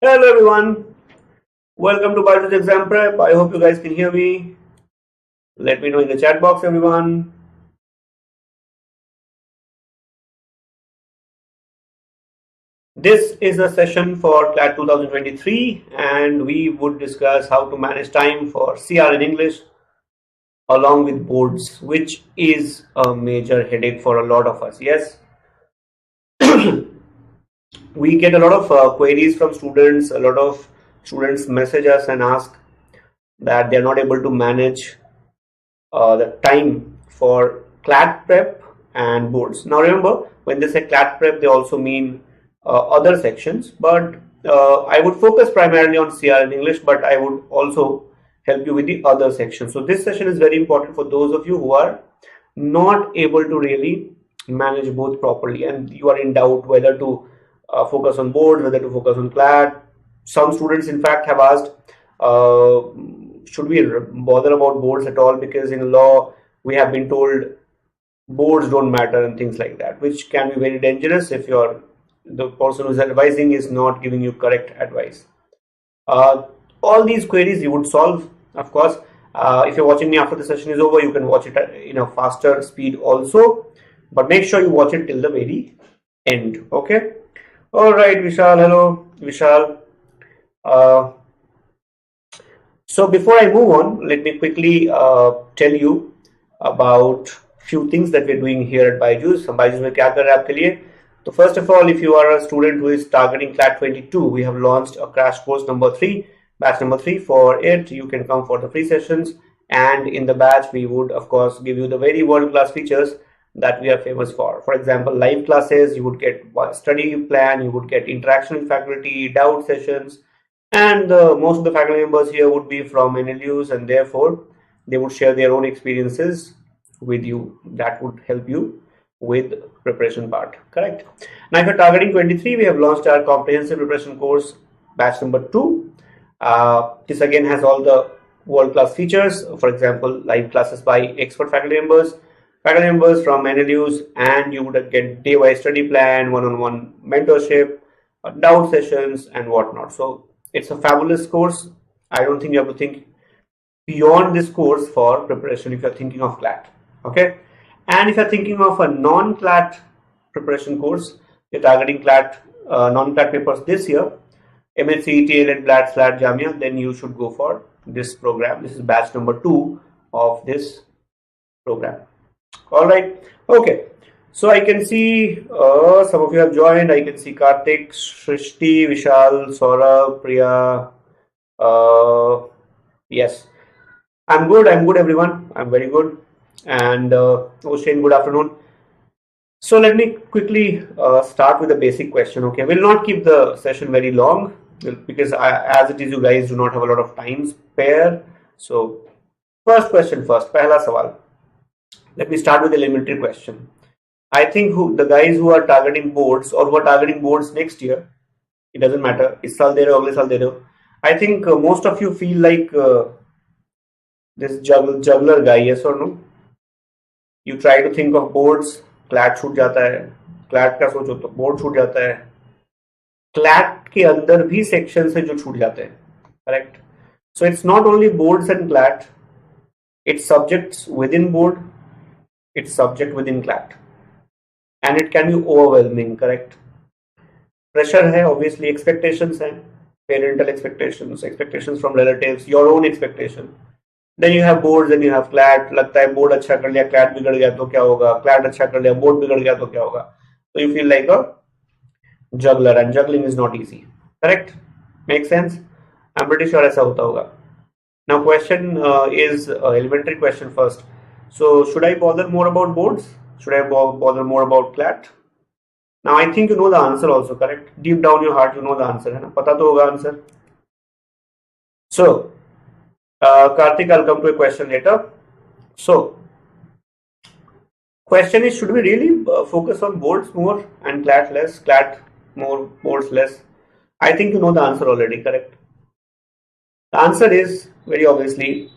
Hello everyone, welcome to BYJU'S Exam Prep. I hope you guys can hear me. Let me know in the chat box, everyone. This is a session for CLAT 2023 and we would discuss how to manage time for CR in English along with boards, which is a major headache for a lot of us. Yes, we get a lot of queries from students. A lot of students message us and ask that they're not able to manage the time for CLAT prep and boards. Now remember, when they say CLAT prep, they also mean other sections, but I would focus primarily on CR in English, but I would also help you with the other sections. So this session is very important for those of you who are not able to really manage both properly and you are in doubt whether to focus on boards, whether to focus on CLAT. Some students in fact have asked, should we bother about boards at all, because in law we have been told boards don't matter and things like that, which can be very dangerous if the person who's advising is not giving you correct advice. All these queries you would solve, of course. If you're watching me after the session is over, you can watch it in a faster speed also, but make sure you watch it till the very end. Okay. All right, Vishal. Hello, Vishal. So before I move on, let me quickly tell you about few things that we're doing here at BYJU'S. BYJU'S में क्या कर रहे हैं आपके लिए? So first of all, if you are a student who is targeting CLAT 22, we have launched a crash course number 3, batch number 3. For it, you can come for the free sessions, and in the batch, we would of course give you the very world-class features that we are famous for. For example, live classes, you would get study plan, you would get interaction with faculty, doubt sessions, and most of the faculty members here would be from NLUs, and therefore they would share their own experiences with you. That would help you with preparation part. Correct. Now if you're targeting 23, we have launched our comprehensive preparation course batch number 2. This again has all the world-class features. For example, live classes by expert faculty members from NLUs, and you would get day-wise study plan, one-on-one mentorship, doubt sessions, and whatnot. So it's a fabulous course. I don't think you have to think beyond this course for preparation if you're thinking of CLAT. Okay. And if you're thinking of a non-CLAT preparation course, you're targeting CLAT, non-CLAT papers this year, MSc, TLED, BLAT, SLAT, Jamia, then you should go for this program. This is batch number 2 of this program. All right. Okay. So I can see some of you have joined. I can see Karthik, Shrishti, Vishal, Saurabh, Priya. Yes. I'm good everyone. I'm very good. And Shane, good afternoon. So let me quickly start with a basic question. Okay, we'll not keep the session very long because as it is, you guys do not have a lot of time spare. So first question first, pehla sawal. Let me start with the elementary question. I think the guys who are targeting boards or who are targeting boards next year, it doesn't matter, is saal de rahe ho, agle saal de rahe ho. I think most of you feel like this juggler guy, yes or no? You try to think of boards, CLAT छूट जाता है, CLAT का सोचो तो board छूट जाता है, CLAT के अंदर भी सेक्शंस है जो छूट जाते हैं, correct? So it's not only boards and CLAT, it's subjects within board, it's subject within CLAT, and it can be overwhelming, correct? Pressure है, obviously expectations हैं, parental expectations from relatives, your own expectation. Then you have boards, then you have CLAT. लगता है board अच्छा कर लिया, CLAT बिगड़ गया तो क्या होगा, CLAT अच्छा कर लिया, बोर्ड बिगड़ गया तो क्या होगा. So you feel like a juggler, and juggling is not easy. Correct? Make sense? I'm pretty sure ऐसा होता होगा. Now question is elementary question first. So should I bother more about boards? Should I bother more about CLAT? Now I think you know the answer also, correct? Deep down your heart you know the answer, है ना? पता तो होगा answer. So Karthik, I'll come to a question later. So, question is, should we really focus on boards more and CLAT less? CLAT more, boards less? I think you know the answer already, correct? The answer is, very obviously,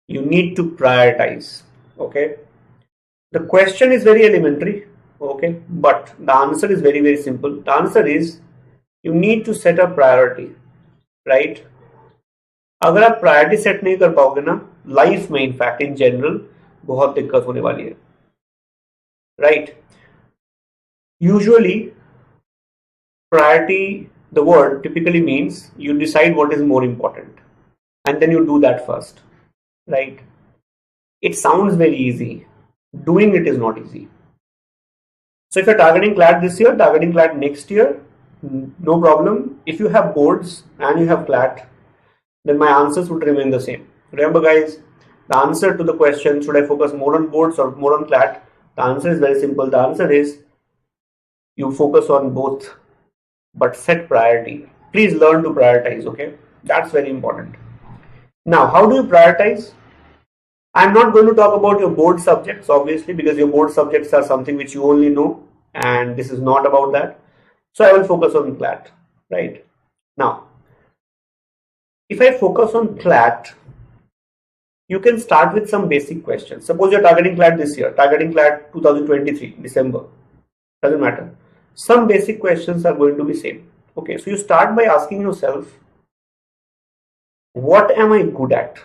you need to prioritize, okay? The question is very elementary, okay? But the answer is very, very simple. The answer is, You need to set a priority, right? अगर आप priority set नहीं कर पाओगे ना life में, in fact in general बहुत दिक्कत होने वाली है, right? Usually priority, the word typically means you decide what is more important and then you do that first, right? It sounds very easy. Doing it is not easy. So if you're targeting CLAT this year, targeting CLAT next year, no problem. If you have boards and you have CLAT, then my answers would remain the same. Remember guys, the answer to the question, should I focus more on boards or more on CLAT? The answer is very simple. The answer is you focus on both, but set priority. Please learn to prioritize, okay? That's very important. Now, how do you prioritize? I'm not going to talk about your board subjects, obviously, because your board subjects are something which you only know, and this is not about that. So I will focus on CLAT, right? Now, if I focus on CLAT, you can start with some basic questions. Suppose you're targeting CLAT this year, targeting CLAT 2023, December, doesn't matter. Some basic questions are going to be same. Okay, so you start by asking yourself, what am I good at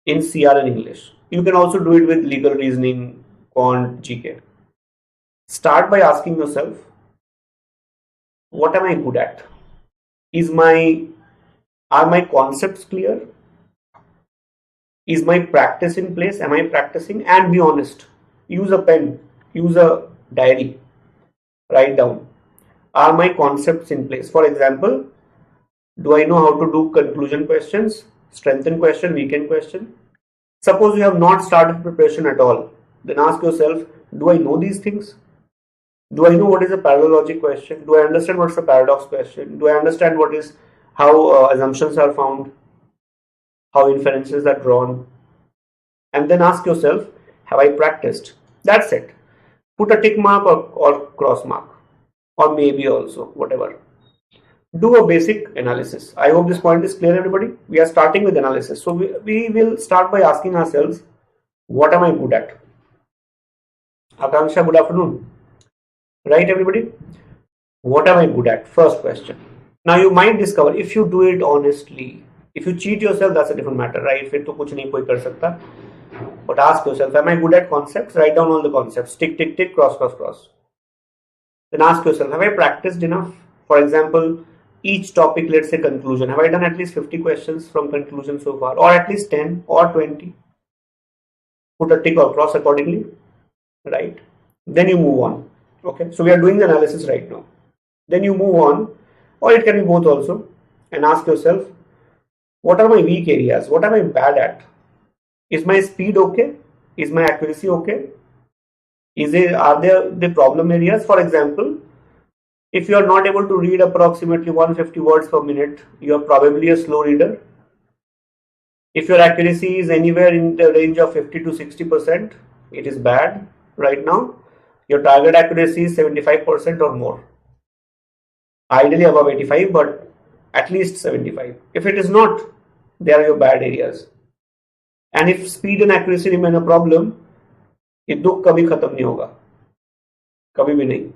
in CR and English? You can also do it with legal reasoning, quant, GK. Start by asking yourself, what am I good at? Are my concepts clear? Is my practice in place? Am I practicing? And be honest. Use a pen, use a diary. Write down, are my concepts in place? For example, do I know how to do conclusion questions, strengthen question, weaken question? Suppose you have not started preparation at all, then ask yourself, do I know these things? Do I know what is a parallel logic question? Do I understand what's a paradox question? Do I understand what is how assumptions are found, how inferences are drawn? And then ask yourself, have I practiced? That's it. Put a tick mark or cross mark, or maybe also, whatever. Do a basic analysis. I hope this point is clear, everybody. We are starting with analysis. So we will start by asking ourselves, what am I good at? Akanksha, good afternoon. Right, everybody? What am I good at? First question. Now you might discover, if you do it honestly, if you cheat yourself, that's a different matter, right? फिर तो कुछ नहीं कोई कर सकता. But ask yourself, am I good at concepts? Write down all the concepts. Tick, tick, tick, cross, cross, cross. Then ask yourself, have I practiced enough? For example, each topic, let's say conclusion. Have I done at least 50 questions from conclusion so far? Or at least 10 or 20? Put a tick or cross accordingly. Right? Then you move on. Okay? So we are doing the analysis right now. Then you move on, or it can be both also, and ask yourself, what are my weak areas? What am I bad at? Is my speed okay? Is my accuracy okay? Are there the problem areas? For example, if you are not able to read approximately 150 words per minute, you are probably a slow reader. If your accuracy is anywhere in the range of 50 to 60%, it is bad right now. Your target accuracy is 75% or more. Ideally above 85, but at least 75. If it is not, they are your bad areas. And if speed and accuracy remain a problem, ये दुख कभी खत्म नहीं होगा, कभी भी नहीं.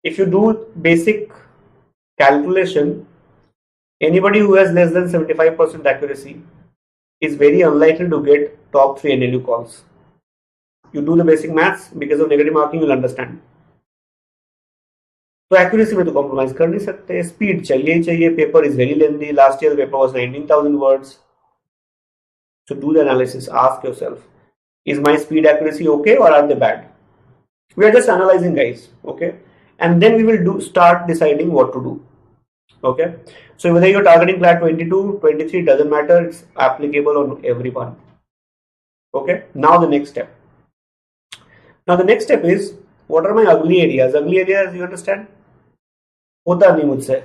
If you do basic calculation, anybody who has less than 75% accuracy is very unlikely to get top 3 NLU calls. You do the basic maths, because of negative marking you'll understand. तो accuracy में तो compromise कर नहीं सकते. Speed चाहिए ही चाहिए. Paper is very lengthy. Last year the paper was 19,000 words. So do the analysis. Ask yourself, is my speed accuracy okay or are they bad? We are just analyzing, guys. Okay, and then we will start deciding what to do. Okay, so whether you're targeting CLAT 22, 23, doesn't matter. It's applicable on everyone. Okay, now the next step. Now the next step is, what are my ugly areas? Ugly areas, you understand? होता नहीं मुझसे.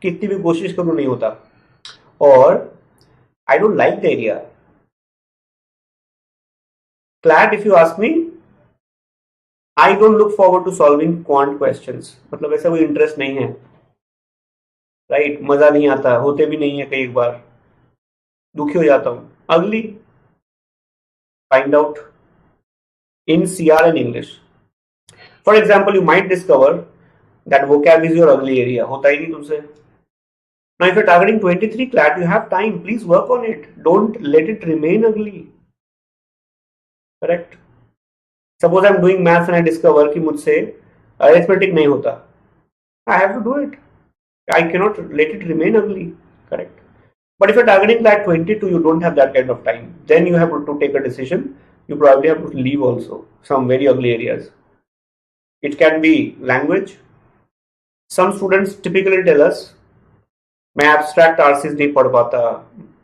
कितनी भी कोशिश करूं नहीं होता. और I don't like the area. CLAT, if you ask me, I don't look forward to solving quant questions. मतलब ऐसा कोई इंटरेस्ट नहीं है. राइट, मजा नहीं आता, होते भी नहीं है, कई बार दुखी हो जाता हूं. अगली, find out in CR and English. For example, you might discover That vocab is your ugly area. होता ही नहीं तुमसे. Now, if you're targeting 23 CLAT, you have time. Please work on it. Don't let it remain ugly. Correct? Suppose I'm doing maths and I discover कि मुझसे arithmetic नहीं होता. I have to do it. I cannot let it remain ugly. Correct? But if you're targeting CLAT 22, you don't have that kind of time. Then you have to take a decision. You probably have to leave also some very ugly areas. It can be language. Some students typically tell us, मैं abstract RCs नहीं पढ़ पाता,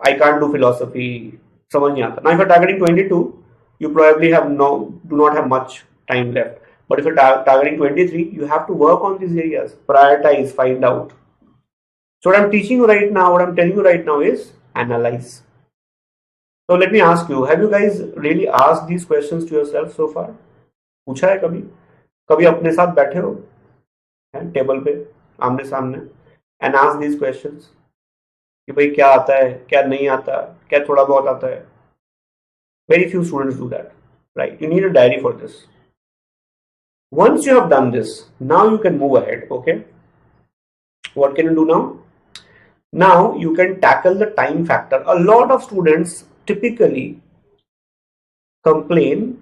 I can't do philosophy, समझ नहीं आता. Now if you're targeting 22, you probably do not have much time left. But if you're targeting 23, you have to work on these areas, prioritize, find out. So what I'm teaching you right now, what I'm telling you right now is analyze. So let me ask you, have you guys really asked these questions to yourself so far? पूछा है कभी? कभी अपने साथ बैठे हो table पे आमने सामने and ask these questions कि भाई क्या आता है, क्या नहीं आता, क्या थोड़ा बहुत आता है. Very few students do that, right? You need a diary for this. Once you have done this, now you can move ahead, okay? What can you do now? Now you can tackle the time factor. A lot of students typically complain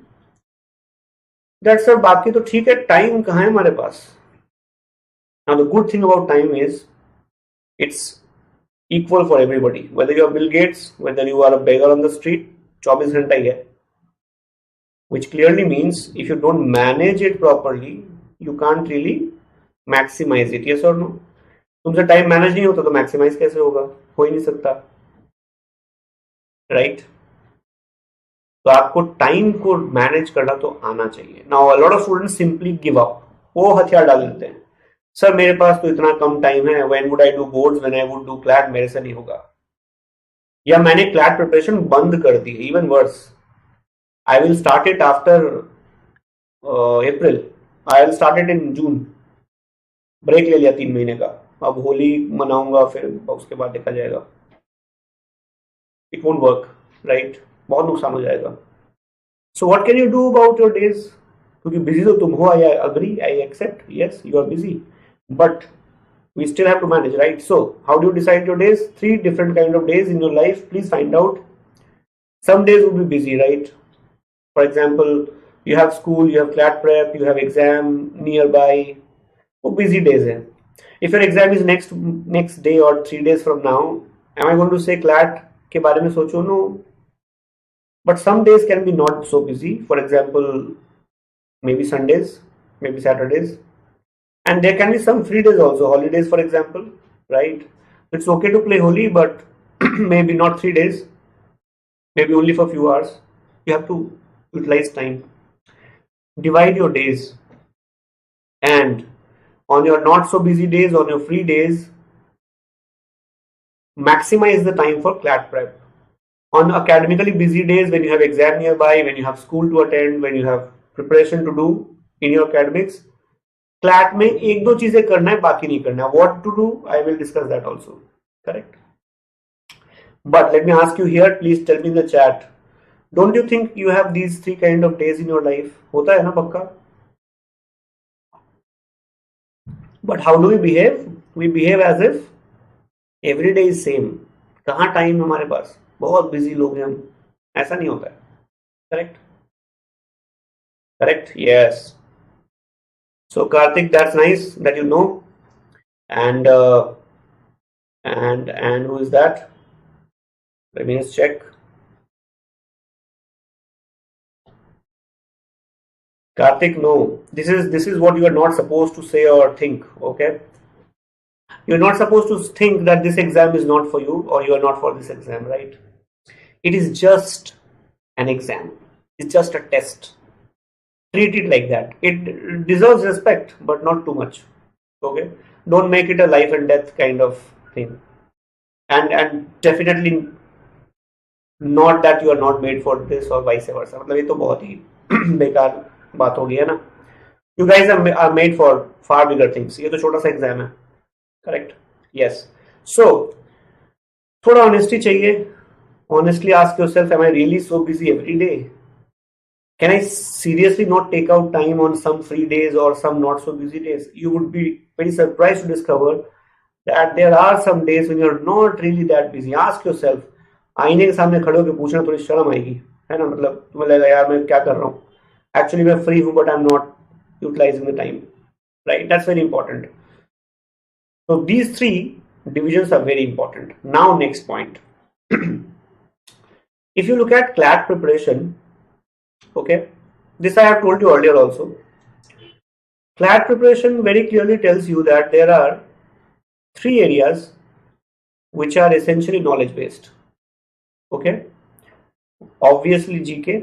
that sir बाकी तो ठीक है, time कहाँ है हमारे पास. Now the good thing about time is it's equal for everybody. Whether you are Bill Gates, whether you are a beggar on the street, 24 घंटा ही है. Which clearly means if you don't manage it properly, you can't really maximize it. Yes or no? तुमसे time manage नहीं होता तो maximise कैसे होगा? हो ही नहीं सकता, राइट? तो आपको टाइम को मैनेज करना तो आना चाहिए. Now a lot of students simply give up. वो हथियार डाल देते हैं, सर मेरे पास तो इतना कम टाइम है, when would I do boards, when I would do CLAT, मेरे से नहीं होगा. या मैंने क्लैट प्रिपरेशन बंद कर दी. Even worse, I will start it after April, I will start it in June. Break ले लिया 3 महीने का, अब होली मनाऊंगा, फिर उसके बाद देखा जाएगा. It won't work, right? बहुत नुकसान हो जाएगा. So what can you do about your days? क्योंकि बिजी तो तुम हो, I agree, I accept, yes you are busy, but we still have to manage, right? So how do you decide your days? 3 different kind of days in your life. Please find out. Some days will be busy, right? For example, you have school, you have CLAT prep, you have exam nearby. वो busy days हैं. If your exam is next day or 3 days from now, am I going to say CLAT के बारे में सोचो? No. But some days can be not so busy. For example, maybe Sundays, maybe Saturdays. And there can be some free days also, holidays for example, right? It's okay to play Holi, but maybe not 3 days, maybe only for a few hours. You have to utilize time. Divide your days, and on your not so busy days, on your free days, maximize the time for CLAT prep. On academically busy days, when you have exam nearby, when you have school to attend, when you have preparation to do in your academics, CLAT में 1-2 चीजें करना है, बाकी नहीं करना है. What to do? I will discuss that also. Correct? But let me ask you here, please tell me in the chat. Don't you think you have these 3 kind of days in your life? होता है ना पक्का? But how do we behave? We behave as if every day is same. कहाँ time हमारे पास? बहुत busy लोग हैं हम. ऐसा नहीं होता है. Correct? Correct? Yes. So Karthik, that's nice that you know. And who is that? Let me just check. Karthik, no. This is what you are not supposed to say or think. Okay. You're not supposed to think that this exam is not for you or you are not for this exam, right? It is just an exam. It's just a test. Treat it like that. It deserves respect, but not too much. Okay? Don't make it a life and death kind of thing. And definitely not that you are not made for this or vice versa. मतलब ये तो बहुत ही बेकार बात हो गई है ना. You guys are made for far bigger things. ये तो छोटा सा एग्जाम है. Correct? Yes. So थोड़ा honesty चाहिए. Honestly ask yourself, am I really so busy every day? Can I seriously not take out time on some free days or some not so busy days? You would be very surprised to discover that there are some days when you're not really that busy. Ask yourself, आईने के सामने खड़े होकर पूछना, थोड़ी शर्म आएगी, है ना? मतलब तुम्हें लगेगा यार मैं क्या कर रहा हूँ, एक्चुअली मैं फ्री हूँ but I am not utilising the time, right? That's very important. So these three divisions are very important. Now next point. If you look at CLAT preparation, okay, this I have told you earlier also. CLAT preparation very clearly tells you that there are three areas which are essentially knowledge based. Okay, obviously GK,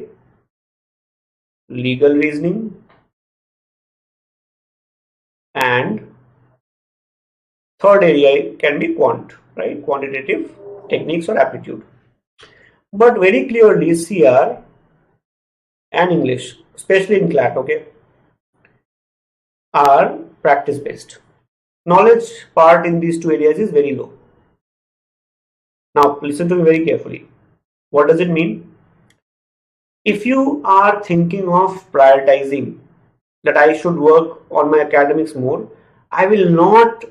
legal reasoning, and third area can be quant, right? Quantitative techniques or aptitude. But very clearly CR and English, especially in CLAT, okay, are practice based. Knowledge part in these two areas is very low. Now listen to me very carefully. What does it mean? If you are thinking of prioritizing that I should work on my academics more, I will not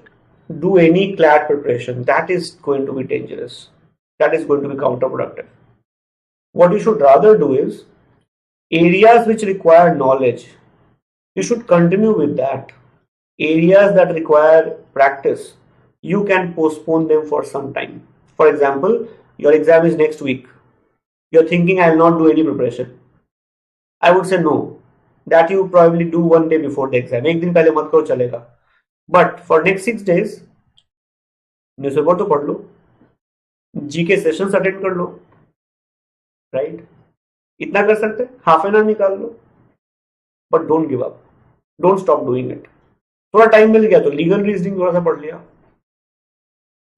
do any CLAT preparation. That is going to be dangerous. That is going to be counterproductive. What you should rather do is areas which require knowledge, you should continue with that. Areas that require practice, you can postpone them for some time. For example, your exam is next week. You're thinking I will not do any preparation. I would say no. That you probably do one day before the exam. एक दिन पहले मत करो, चलेगा. But for next 6 days, newspaper तो पढ़ लो, GK sessions attend कर लो, right? इतना कर सकते, हाफ एन आवर निकाल लो, but don't give up, don't stop doing it. थोड़ा टाइम मिल गया तो लीगल रीजनिंग थोड़ा सा पढ़ लिया.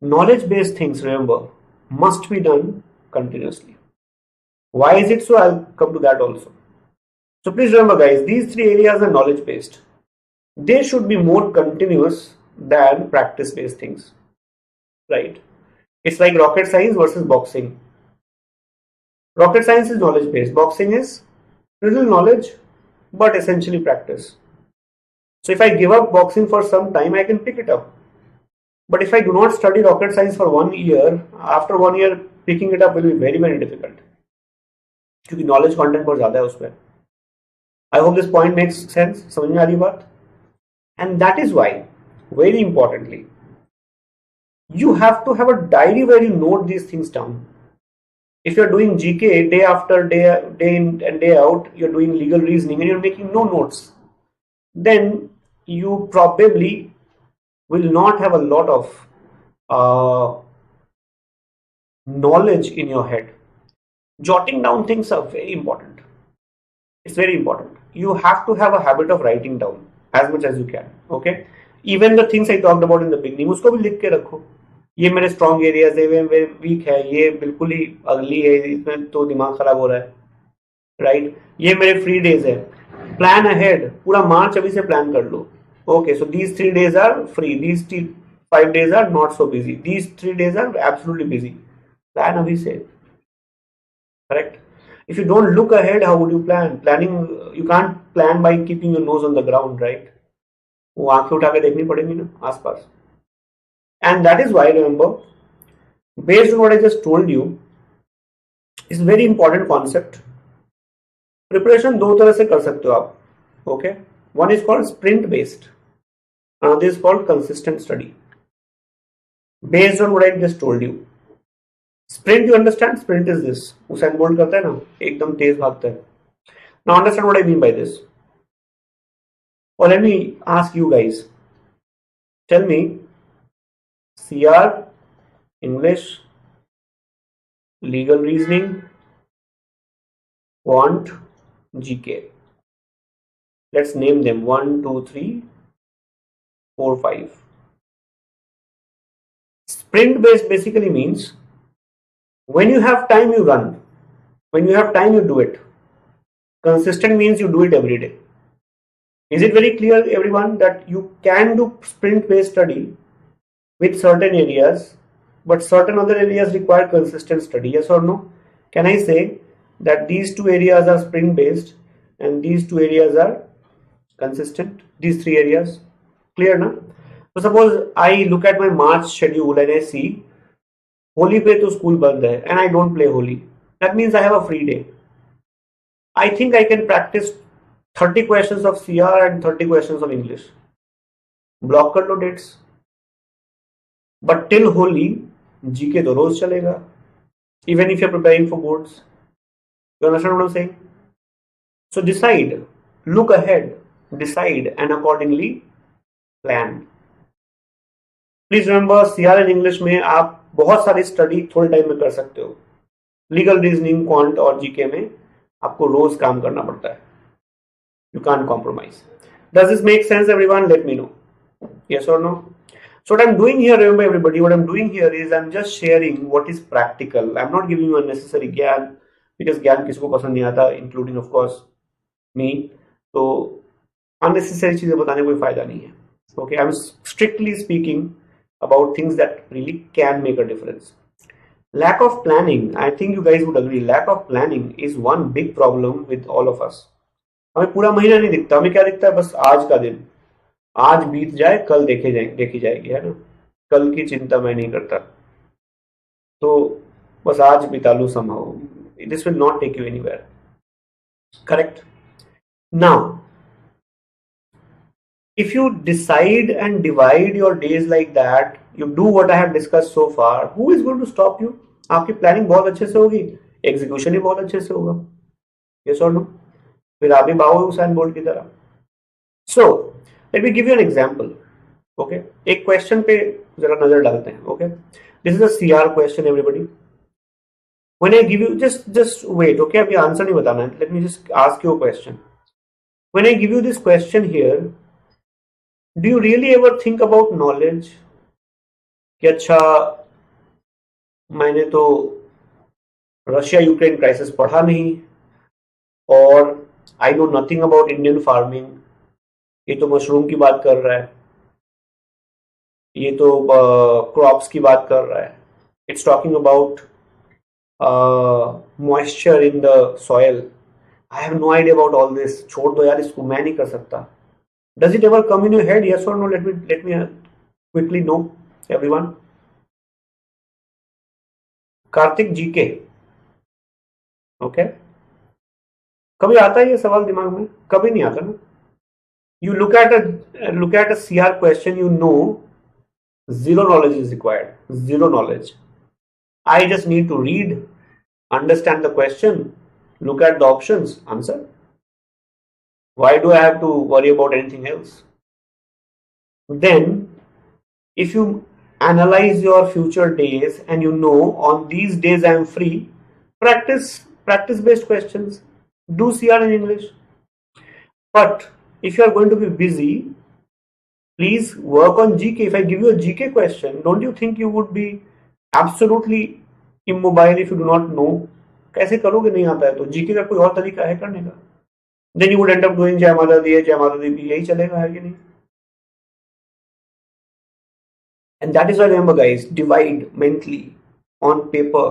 Knowledge based things, remember, must be done continuously. Why is it so? I'll come to that also. So please remember guys, these three areas are knowledge based. They should be more continuous than practice based things, right? It's like rocket science versus boxing. Rocket science is knowledge based, boxing is little knowledge but essentially practice. So if I give up boxing for some time, I can pick it up. But if I do not study rocket science for 1 year, after 1 year picking it up will be very very difficult, क्योंकि knowledge content बहुत ज़्यादा है उसमें. I hope this point makes sense. समझ में आ रही बात? And that is why, very importantly, you have to have a diary where you note these things down. If you're doing GK day after day, day in and day out, you're doing legal reasoning and you're making no notes, then you probably will not have a lot of knowledge in your head. Jotting down things are very important. It's very important. You have to have a habit of writing down as much as you can. Okay, even the things I talked about in the beginning, उसको भी लिख के रखो. ये मेरे strong areas है, मेरे week है, ये बिल्कुल ही अगली है, इसमें तो दिमाग खराब हो रहा है, राइट? ये मेरे फ्री डेज है. प्लान अहेड, पूरा मार्च अभी से प्लान कर लो. Okay, so these 3 days are free, these 5 days are not so busy, these 3 days are absolutely busy. Plan अभी से, correct? If you don't look ahead, how would you plan? Planning, you can't plan by keeping your nose on the ground, right? वो आंखें उठा के देखनी पड़ेगी ना आसपास. And that is why, remember, based on what I just told you, is a very important concept. Preparation दो तरह से कर सकते हो आप. Okay, one is called sprint based, another is called consistent study. Based on what I just told you. Sprint, you understand? Sprint is this. Usain Bolt करता है ना, एकदम तेज भागता है. Now understand what I mean by this. Or let me ask you guys. Tell me, CR, English, legal reasoning, quant, GK. Let's name them 1, 2, 3, 4, 5. Sprint based basically means when you have time, you run. When you have time, you do it. Consistent means you do it every day. Is it very clear, everyone, that you can do sprint-based study with certain areas, but certain other areas require consistent study? Yes or no? Can I say that these two areas are sprint-based and these two areas are consistent. These three areas, clear now? So suppose I look at my March schedule and I see Holi पे तो school बंद है and I don't play Holi. That means I have a free day. I think I can practice 30 questions of CR and 30 questions of English. Block कर लो dates. But till Holi, GK तो रोज चलेगा. Even if you're preparing for boards. You understand what I'm saying? So decide, look ahead, decide, and accordingly plan. Please remember, CR and English में आप बहुत सारी study थोड़े time में कर सकते हो. लीगल रीजनिंग, क्वांट और जीके में आपको रोज काम करना पड़ता है. You can't compromise. Does this make sense, everyone? Let me know. Yes or no? So what I'm doing here, remember everybody, what I'm doing here is I'm just sharing what is practical. I'm not giving you unnecessary ज्ञान, because ज्ञान किसको पसंद नहीं आता, including of course me. तो unnecessary चीजें बताने कोई फायदा नहीं है. Okay, I'm strictly speaking about things that really can make a difference. Lack of planning, I think you guys would agree, lack of planning is one big problem with all of us. हमें पूरा महीना नहीं दिखता, हमें क्या दिखता है, बस आज का दिन, आज बीत जाए कल देखी जाएगी, है ना. कल की चिंता मैं नहीं करता, तो बस आज बिता लूं somehow. This will not take you anywhere. Correct? Now, if you decide and divide your days like that, you do what I have discussed so far, who is going to stop you? आपकी planning बहुत अच्छे से होगी, execution भी बहुत अच्छे से होगा. Yes or no? फिर आप भी भागोगे हुसैन बोल्ट की तरह. So, let me give you an example. Okay, एक क्वेश्चन पे जरा नजर डालते हैं. Okay, this is a CR question, everybody. When I give you, just wait. Okay, अभी आंसर नहीं बताना है. Let me just ask you a question. When I give you this question here, do you really ever think about knowledge? कि अच्छा, मैंने तो Russia Ukraine crisis पढ़ा नहीं, और I know nothing about Indian farming, ये तो मशरूम की बात कर रहा है, ये तो क्रॉप्स की बात कर रहा है, it's talking about moisture in the soil. I have no idea about all this, छोड़ दो यार इसको, मैं नहीं कर सकता. Does it ever come in your head? Yes और no? Let me quickly know everyone. Kartik GK, okay, कभी आता है ये सवाल दिमाग में? कभी नहीं आता ना. You look at a CR question, you know zero knowledge is required. Zero knowledge. I just need to read, understand the question, look at the options, answer. Why do I have to worry about anything else? Then, if you analyze your future days and you know on these days I am free, practice based questions. Do CR in English. But if you are going to be busy, please work on GK. If I give you a GK question, don't you think you would be absolutely immobile if you do not know? कैसे करोगे? नहीं आता है तो GK का कोई और तरीका है करने का? Then you would end up doing जय माता दी, जय माता दी भी, यही चलेगा, है कि नहीं? And that is why, remember guys, divide mentally on paper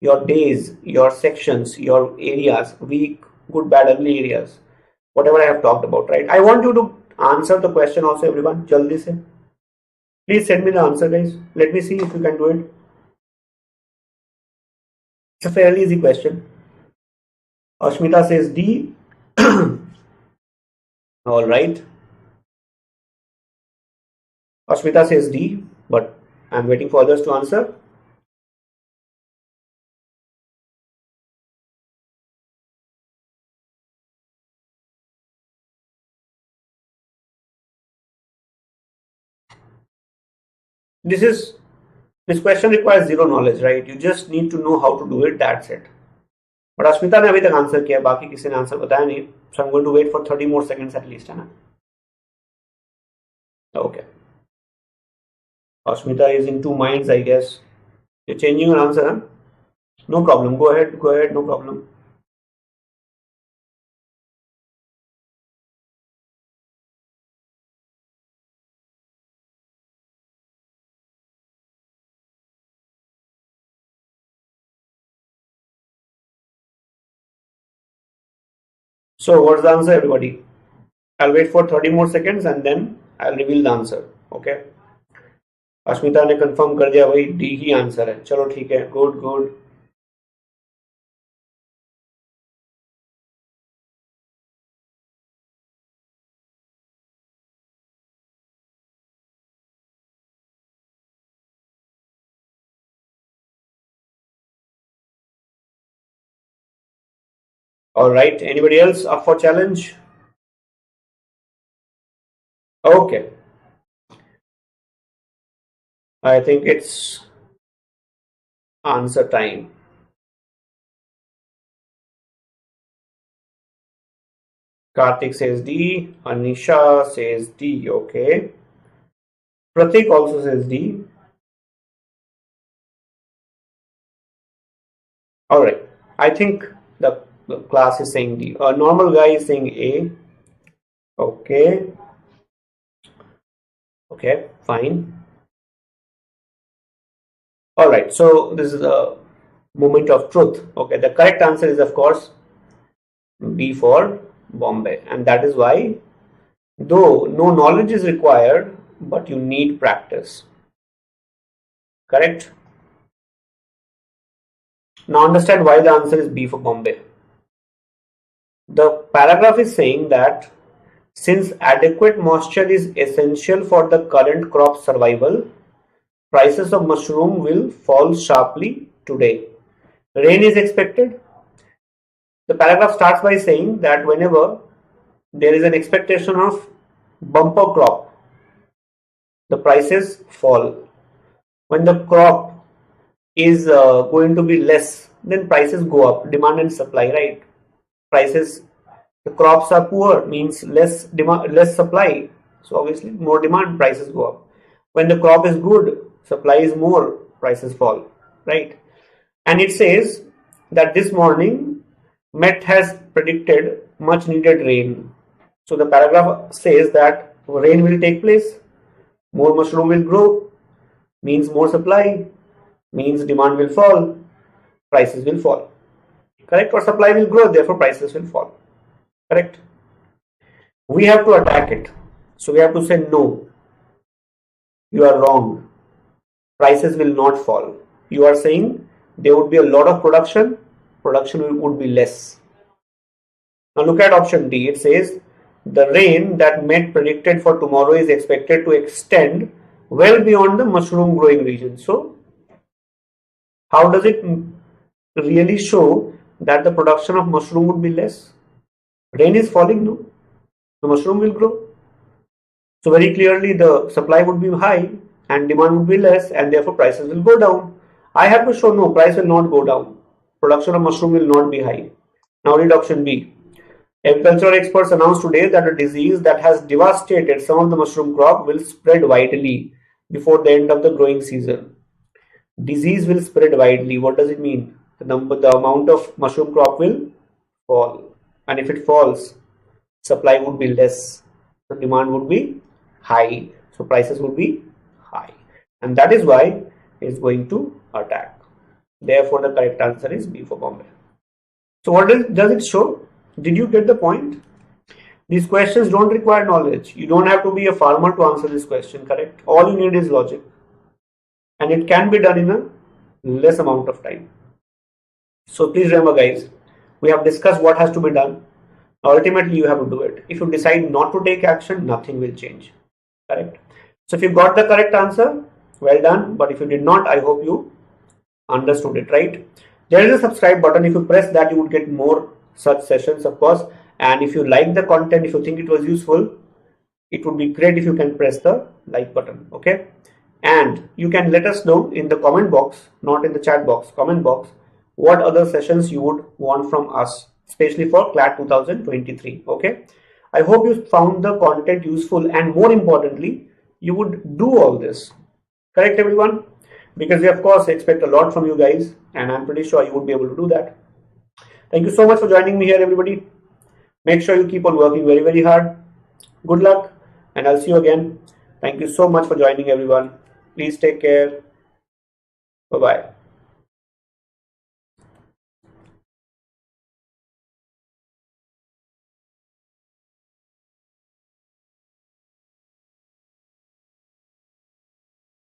your days, your sections, your areas, weak, good, bad, ugly areas, whatever I have talked about, right? I want you to answer the question also, everyone. Jaldi se. Please send me the answer, guys. Let me see if you can do it. It's a fairly easy question. Ashmita says D. All right. Ashmita says D, but I'm waiting for others to answer. This question requires zero knowledge, right? You just need to know how to do it. That's it. But Ashmita ने अभी तक answer किया, बाकी किसी ने answer बताया नहीं. So I'm going to wait for 30 more seconds at least, है ना? Okay. Ashmita is in two minds, I guess. You're changing your answer, huh? No problem. Go ahead. No problem. So what's the answer, everybody? I'll wait for 30 more seconds and then I'll reveal the answer. Okay. Ashmita ने confirm कर दिया भाई, D ही answer है. चलो ठीक है, good good. All right, anybody else up for challenge? Okay, I think it's answer time. Karthik says D, Anisha says D. Okay, Pratik also says D. All right, I think the class is saying D. A normal guy is saying A. Okay. Okay, fine. All right, so this is the moment of truth. Okay, the correct answer is of course B for Bombay, and that is why, though no knowledge is required, but you need practice. Correct? Now understand why the answer is B for Bombay. The paragraph is saying that since adequate moisture is essential for the current crop survival, prices of mushroom will fall sharply today. Rain is expected. The paragraph starts by saying that whenever there is an expectation of bumper crop, the prices fall. When the crop is going to be less, then prices go up. Demand and supply, right? Prices, the crops are poor, means less demand, less supply. So obviously more demand, prices go up. When the crop is good, supply is more, prices fall, right? And it says that this morning Met has predicted much needed rain. So the paragraph says that rain will take place, more mushroom will grow, means more supply, means demand will fall, prices will fall. Correct? Or supply will grow, therefore prices will fall. Correct? We have to attack it. So we have to say no. You are wrong. Prices will not fall. You are saying there would be a lot of production would be less. Now look at option D. It says the rain that Met predicted for tomorrow is expected to extend well beyond the mushroom growing region. So how does it really show that the production of mushroom would be less? Rain is falling, no? The mushroom will grow. So very clearly the supply would be high and demand would be less, and therefore prices will go down. I have to show no, price will not go down. Production of mushroom will not be high. Now read option B. Agricultural experts announced today that a disease that has devastated some of the mushroom crop will spread widely before the end of the growing season. Disease will spread widely. What does it mean? The amount of mushroom crop will fall, and if it falls, supply would be less, so demand would be high, so prices would be high, and that is why it's going to attack. Therefore, the correct answer is B for Bombay. So what does it show? Did you get the point? These questions don't require knowledge. You don't have to be a farmer to answer this question, correct? All you need is logic. And it can be done in a less amount of time. So please remember guys, we have discussed what has to be done. Ultimately, you have to do it. If you decide not to take action, nothing will change, correct? So if you got the correct answer, well done. But if you did not, I hope you understood it, right? There is a subscribe button. If you press that, you would get more such sessions, of course. And if you like the content, if you think it was useful, it would be great if you can press the like button, okay? And you can let us know in the comment box, not in the chat box, comment box, what other sessions you would want from us, especially for CLAT 2023, okay? I hope you found the content useful, and more importantly, you would do all this, correct everyone? Because we of course expect a lot from you guys, and I'm pretty sure you would be able to do that. Thank you so much for joining me here, everybody. Make sure you keep on working very, very hard. Good luck, and I'll see you again. Thank you so much for joining, everyone. Please take care. Bye-bye.